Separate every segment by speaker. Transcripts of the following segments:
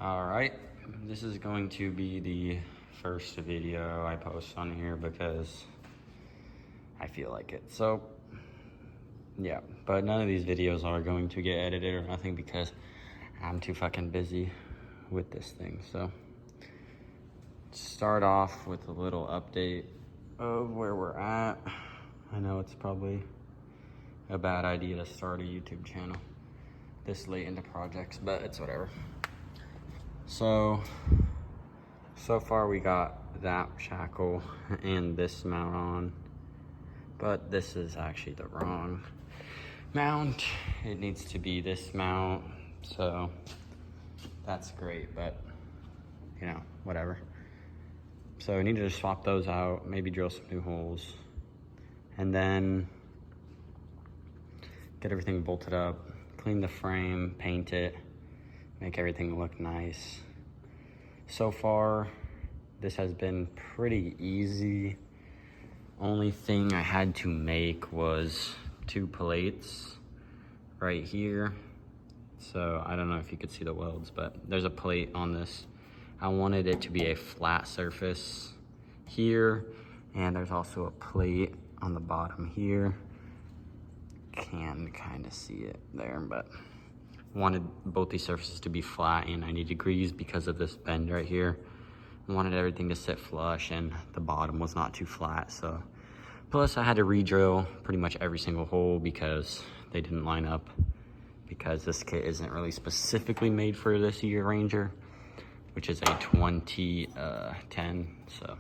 Speaker 1: All right, this is going to be the first video I post on here because I feel like it. So yeah, but none of these videos are going to get edited or nothing because I'm too fucking busy with this thing. So start off with a little update of where we're at. I know it's probably a bad idea to start a YouTube channel this late into projects, but it's whatever. So far we got that shackle and this mount on, but this is actually the wrong mount. It needs to be this mount, so that's great, but you know, whatever. So we need to just swap those out, maybe drill some new holes, and then get everything bolted up, clean the frame, paint it, make everything look nice. So far, this has been pretty easy. Only thing I had to make was 2 plates right here. So I don't know if you could see the welds, but there's a plate on this. I wanted it to be a flat surface here, and there's also a plate on the bottom here. Can kind of see it there, but wanted both these surfaces to be flat and 90 degrees because of this bend right here. I wanted everything to sit flush and the bottom was not too flat. So plus I had to re-drill pretty much every single hole because they didn't line up, because this kit isn't really specifically made for this year Ranger, which is a 2010. So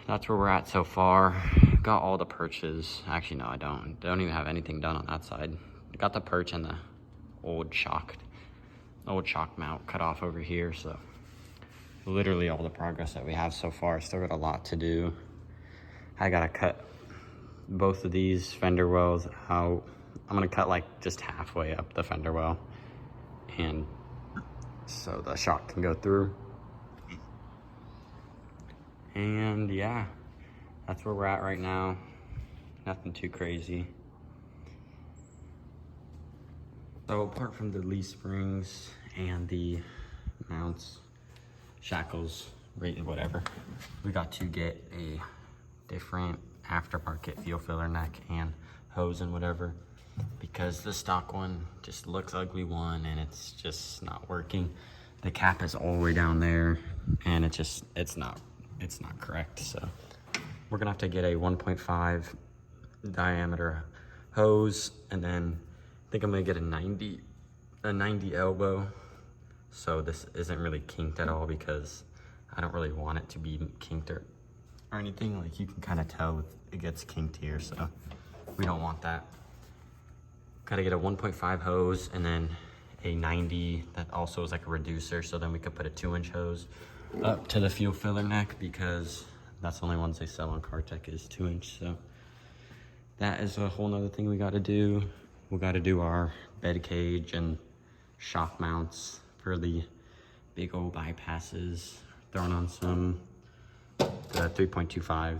Speaker 1: that's where we're at so far. Got all the perches. Actually, no, I don't even have anything done on that side. Got the perch and the old shock mount cut off over here. So literally all the progress that we have so far. Still got a lot to do. I gotta cut both of these fender wells out. I'm gonna cut like just halfway up the fender well, and so the shock can go through. And yeah, that's where we're at right now. Nothing too crazy. So apart from the leaf springs and the mounts, shackles, whatever, we got to get a different aftermarket fuel filler neck and hose and whatever, because the stock one just looks ugly and it's just not working. The cap is all the way down there and it's not correct. So we're gonna have to get a 1.5 diameter hose, and then I think I'm gonna get a 90 elbow. So this isn't really kinked at all because I don't really want it to be kinked or anything. Like, you can kind of tell it gets kinked here, so we don't want that. Gotta get a 1.5 hose and then a 90 that also is like a reducer, so then we could put a 2-inch hose up to the fuel filler neck, because that's the only ones they sell on CarTech is 2-inch. So that is a whole nother thing we got to do. We got to do our bed cage and shock mounts for the big old bypasses. Throwing on some the 3.25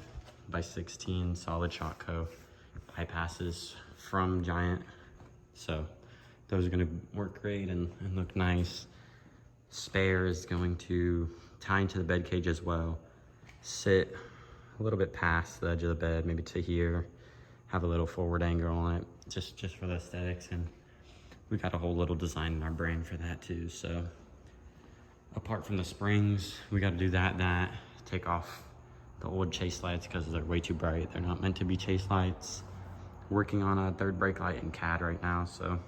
Speaker 1: by 16 solid Shotco bypasses from Giant. So those are going to work great and look nice. Spare is going to tie into the bed cage as well. Sit a little bit past the edge of the bed, maybe to here. Have a little forward angle on it, just for the aesthetics, and we got a whole little design in our brain for that too. So apart from the springs, we got to do that, take off the old chase lights because they're way too bright. They're not meant to be chase lights. Working on a 3rd brake light in CAD right now, so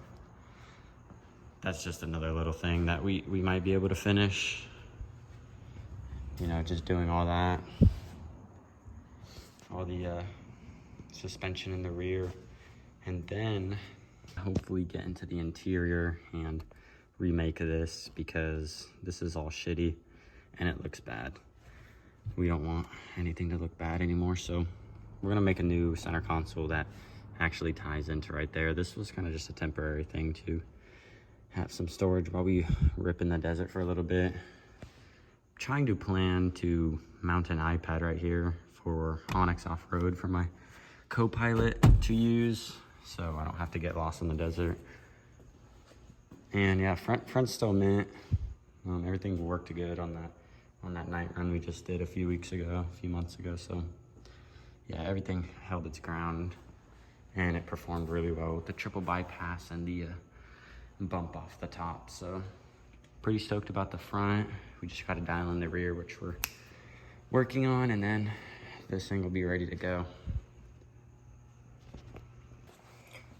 Speaker 1: that's just another little thing that we might be able to finish. You know, just doing all that, all the suspension in the rear, and then hopefully get into the interior and remake this, because this is all shitty and it looks bad. We don't want anything to look bad anymore, so we're gonna make a new center console that actually ties into right there. This was kind of just a temporary thing to have some storage while we rip in the desert for a little bit. Trying to plan to mount an iPad right here for Onyx Off-Road for my co-pilot to use, so I don't have to get lost in the desert. And yeah, front's still mint. Everything worked good on that night run we just did a few months ago. So yeah, everything held its ground and it performed really well with the triple bypass and the bump off the top. So pretty stoked about the front. We just got to dial in the rear, which we're working on, and then this thing will be ready to go.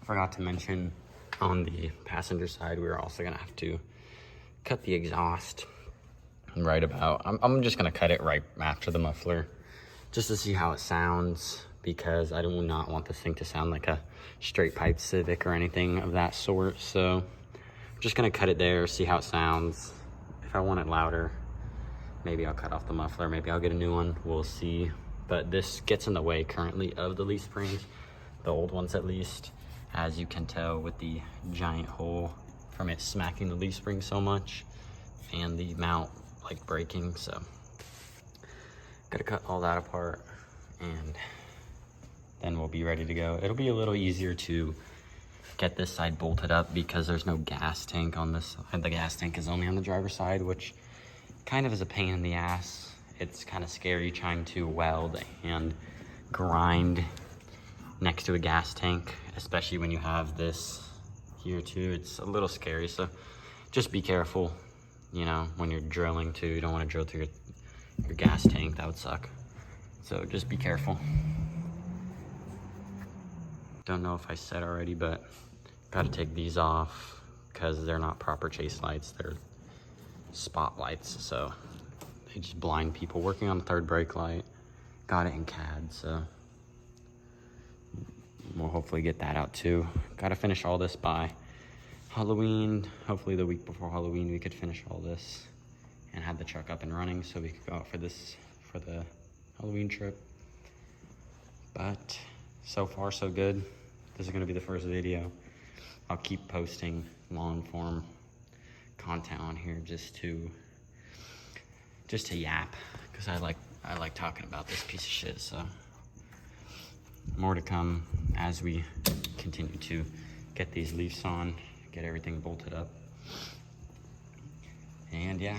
Speaker 1: Forgot to mention on the passenger side, we were also gonna have to cut the exhaust right about, I'm just gonna cut it right after the muffler just to see how it sounds, because I do not want this thing to sound like a straight pipe Civic or anything of that sort. So I'm just gonna cut it there, see how it sounds. If I want it louder, maybe I'll cut off the muffler, maybe I'll get a new one, we'll see. But this gets in the way currently of the leaf springs, the old ones at least, as you can tell with the giant hole from it smacking the leaf spring so much and the mount like breaking. So gotta cut all that apart and then we'll be ready to go. It'll be a little easier to get this side bolted up because there's no gas tank on this side. The gas tank is only on the driver's side, which kind of is a pain in the ass. It's kind of scary trying to weld and grind next to a gas tank, especially when you have this here too. It's a little scary, so just be careful, you know, when you're drilling too. You don't want to drill through your gas tank, that would suck. So just be careful. Don't know if I said already, but gotta take these off because they're not proper chase lights, they're spotlights, so they just blind people. Working on the third brake light, got it in CAD, so we'll hopefully get that out too. Gotta finish all this by Halloween. Hopefully the week before Halloween we could finish all this and have the truck up and running so we could go out for the Halloween trip. But so far so good. This is gonna be the first video. I'll keep posting long form content on here just to yap, because I like talking about this piece of shit. So more to come as we continue to get these leaves on, get everything bolted up. And yeah,